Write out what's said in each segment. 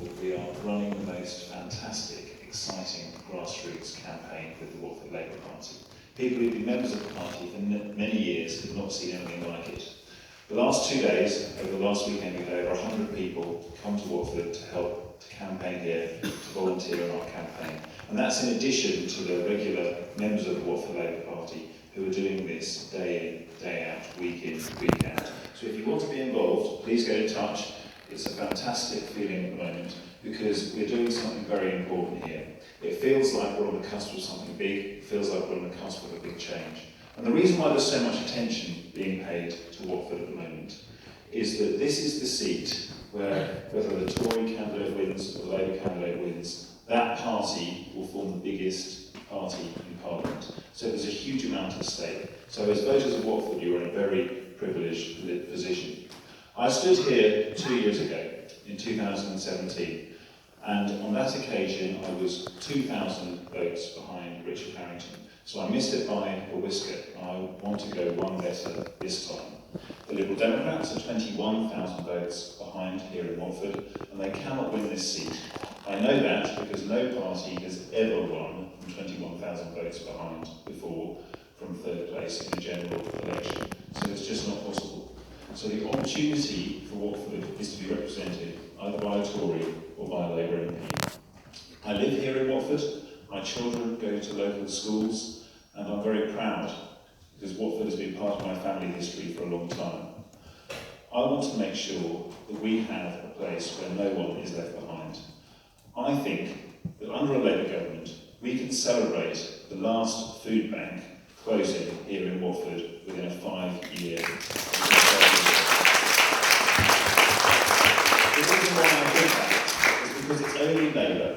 Watford, we are running the most fantastic, exciting grassroots campaign with the Watford Labour Party. People who've been members of the party for many years have not seen anything like it. The last 2 days, over the last weekend, we had over 100 people come to Watford to help to campaign here, to volunteer in our campaign. And that's in addition to the regular members of the Watford Labour Party who are doing this day in, day out, week in, week out. So if you want to be involved, please get in touch. It's a fantastic feeling at the moment because we're doing something very important here. It feels like we're on the cusp of something big. It feels like we're on the cusp of a big change. And the reason why there's so much attention being paid to Watford at the moment is that this is the seat where, whether the Tory candidate wins or the Labour candidate wins, that party will form the biggest party in Parliament. So there's a huge amount at stake. So as voters of Watford, you're in a very privileged position. I stood here 2 years ago, in 2017, and on that occasion I was 2,000 votes behind Richard Harrington. So I missed it by a whisker, and I want to go one better this time. The Liberal Democrats are 21,000 votes behind here in Watford, and they cannot win this seat. I know that because no party has ever won from 21,000 votes behind before from third place in a general election. So it's just not possible. So the opportunity for Watford is to be represented either by a Tory or by a Labour MP. I live here in Watford. My children go to local schools, and I'm very proud because Watford has been part of my family history for a long time. I want to make sure that we have a place where no one is left behind. I think that under a Labour government, we can celebrate the last food bank closing here in Watford within a 5-year period. The reason why I think that is because it's only Labour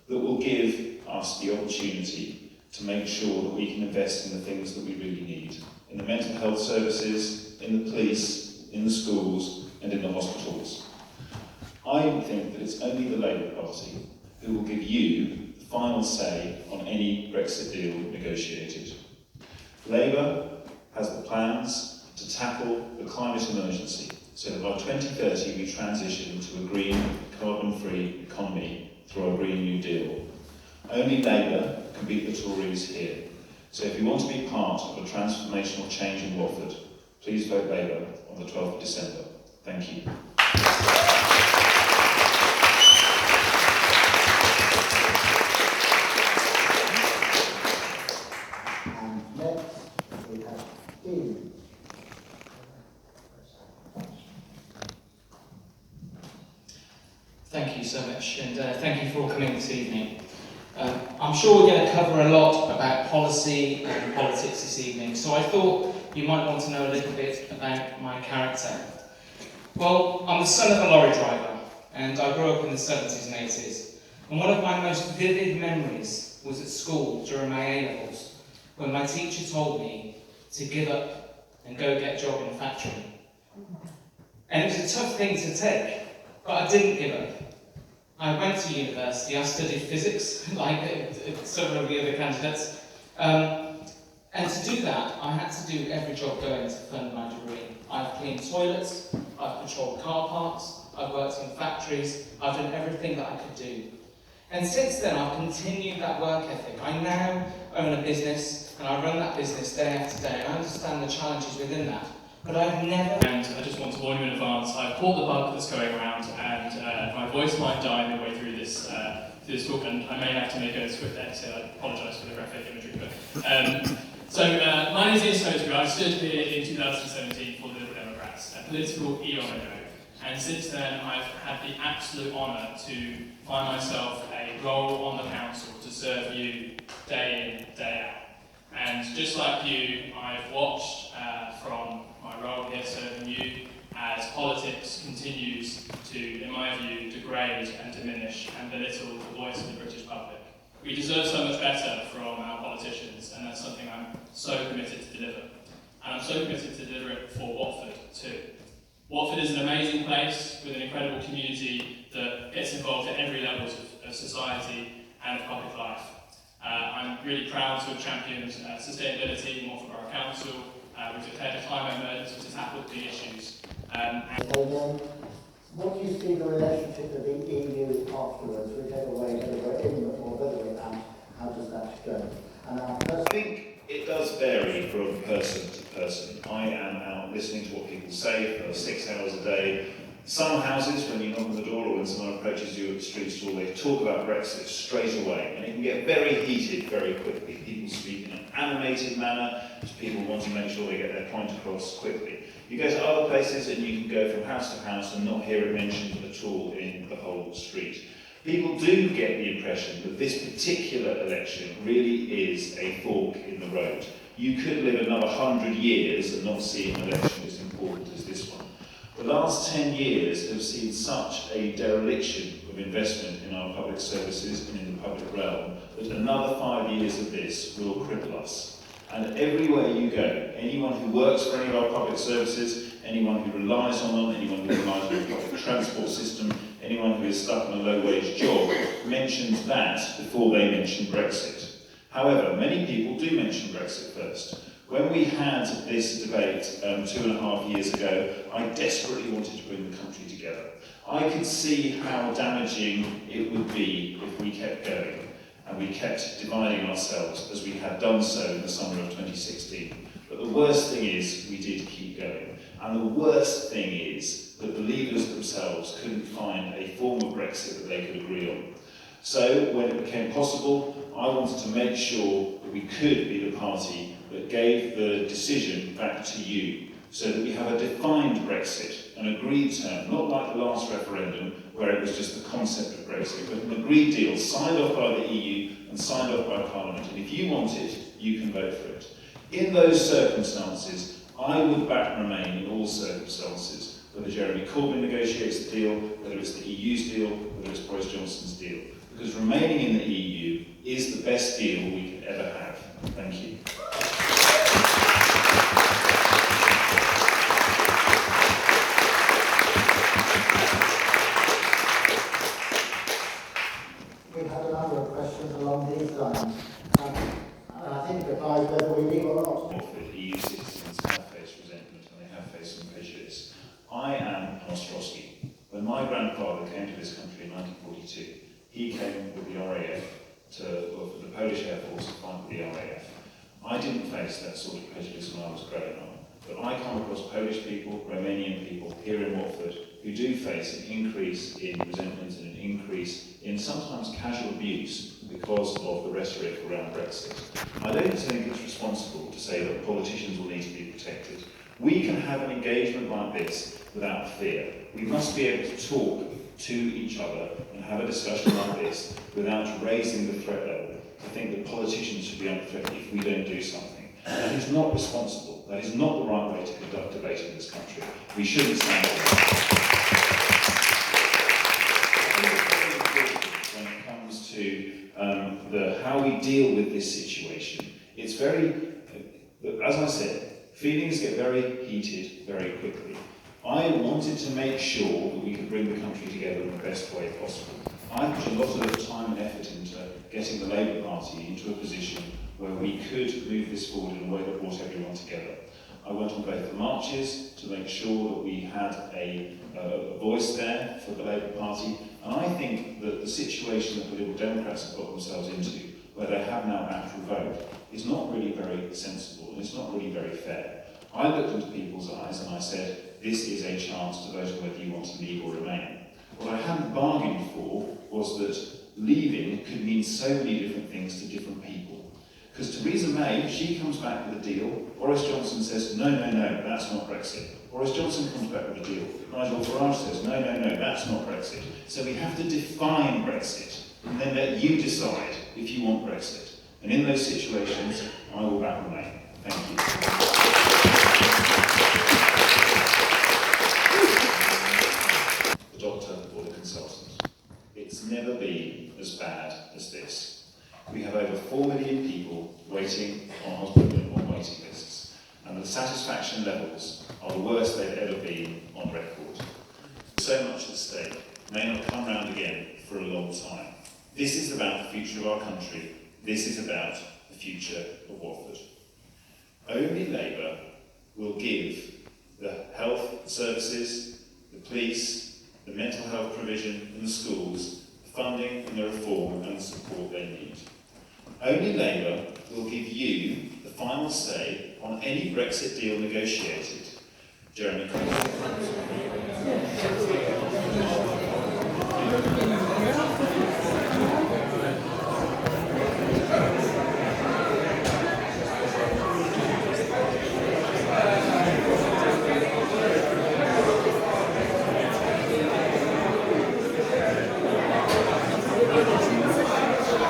that will give us the opportunity to make sure that we can invest in the things that we really need. In the mental health services, in the police, in the schools, and in the hospitals. I think that it's only the Labour Party who will give you the final say on any Brexit deal negotiated. Labour has the plans to tackle the climate emergency so that by 2030 we transition to a green, carbon-free economy through our Green New Deal. Only Labour can beat the Tories here. So if you want to be part of a transformational change in Watford, please vote Labour on the 12th of December. Thank you. And next we have Dean. Thank you so much, and thank you for all coming this evening. I'm sure we're going to cover a lot about policy and politics this evening, so I thought you might want to know a little bit about my character. Well, I'm the son of a lorry driver, and I grew up in the 70s and 80s. And one of my most vivid memories was at school during my A-levels, when my teacher told me to give up and go get a job in a factory. And it was a tough thing to take, but I didn't give up. I went to university, I studied physics, like several of the other candidates. And to do that, I had to do every job going to fund my degree. I've cleaned toilets, I've patrolled car parks, I've worked in factories, I've done everything that I could do. And since then, I've continued that work ethic. I now own a business, and I run that business day after day, and I understand the challenges within that. But I've never... And I just want to warn you in advance, I've caught the bug that's going around, and my voice might die midway through this talk, and I may have to make a swift exit. I apologise for the graphic imagery. But, my name is Ian Sotesbury. I stood here in 2017 for the Liberal Democrats, a political eon ago. And since then, I've had the absolute honour to find myself a role on the council to serve you day in, day out. And just like you, I've watched from my role here serving you as politics continues to, in my view, degrade and diminish and belittle the voice of the British public. We deserve so much better from our politicians, and that's something I'm so committed to deliver. And I'm so committed to deliver it for Watford too. Watford is an amazing place with an incredible community that gets involved at every level of society and of public life. I'm really proud to have championed sustainability in Watford Borough Council. We've declared a climate emergency to tackle the issues. What do you see the relationship of the EU Some houses, when you knock on the door or when someone approaches you at the street stall, they talk about Brexit straight away, and it can get very heated very quickly. People speak in an animated manner, just people want to make sure they get their point across quickly. You go to other places and you can go from house to house and not hear it mentioned at all in the whole street. People do get the impression that this particular election really is a fork in the road. You could live another 100 years and not see an election as important as this one. The last 10 years have seen such a dereliction of investment in our public services and in the public realm that another 5 years of this will cripple us. And everywhere you go, anyone who works for any of our public services, anyone who relies on them, anyone who relies on the public transport system, anyone who is stuck in a low-wage job, mentions that before they mention Brexit. However, many people do mention Brexit first. When we had this debate 2.5 years ago, I desperately wanted to bring the country together. I could see how damaging it would be if we kept going, and we kept dividing ourselves as we had done so in the summer of 2016. But the worst thing is, we did keep going. And the worst thing is that the leaders themselves couldn't find a form of Brexit that they could agree on. So, when it became possible, I wanted to make sure that we could be the party that gave the decision back to you, so that we have a defined Brexit, an agreed term, not like the last referendum, where it was just the concept of Brexit, but an agreed deal signed off by the EU and signed off by Parliament. And if you want it, you can vote for it. In those circumstances, I would back Remain in all circumstances, whether Jeremy Corbyn negotiates the deal, whether it's the EU's deal, whether it's Boris Johnson's deal. Because remaining in the EU is the best deal we could ever have. Thank you. We've had a number of questions along these lines. And I think it applies whether we leave or not. Watford EU citizens have faced resentment and they have faced some prejudice. I am an Ostrowski. When my grandfather came to this country in 1942, he came with the RAF for the Polish Air Force to fight with the RAF. I didn't face that sort of prejudice when I was growing up, but I come across Polish people, Romanian people here in Watford who do face an increase in resentment and an increase in sometimes casual abuse because of the rhetoric around Brexit. I don't think it's responsible to say that politicians will need to be protected. We can have an engagement like this without fear. We must be able to talk to each other and have a discussion like this without raising the threat level. I think that politicians should be under threat if we don't do something. That is not responsible. That is not the right way to conduct debate in this country. We shouldn't stand for when it comes to how we deal with this situation. It's very, as I said, feelings get very heated very quickly. I wanted to make sure that we could bring the country together in the best way possible. I put a lot of time and effort into getting the Labour Party into a position where we could move this forward in a way that brought everyone together. I went on both the marches to make sure that we had a voice there for the Labour Party, and I think that the situation that the Liberal Democrats have got themselves into, where they have now actual vote, is not really very sensible and it's not really very fair. I looked into people's eyes and I said, this is a chance to vote on whether you want to leave or remain. What I hadn't bargained for was that leaving could mean so many different things to different people. Because Theresa May, she comes back with a deal. Boris Johnson says, no, no, no, that's not Brexit. Boris Johnson comes back with a deal. Nigel Farage says, no, no, no, that's not Brexit. So we have to define Brexit and then let you decide if you want Brexit. And in those situations, I will back Remain. Thank you. Doctor or the consultant. It's never been as bad as this. We have over 4 million people waiting on hospital or waiting lists, and the satisfaction levels are the worst they've ever been on record. So much at stake may not come round again for a long time. This is about the future of our country. This is about the future of Watford. Only Labour will give the health services, the police, the mental health provision and the schools the funding and the reform and the support they need. Only Labour will give you the final say on any Brexit deal negotiated. Jeremy. Yeah.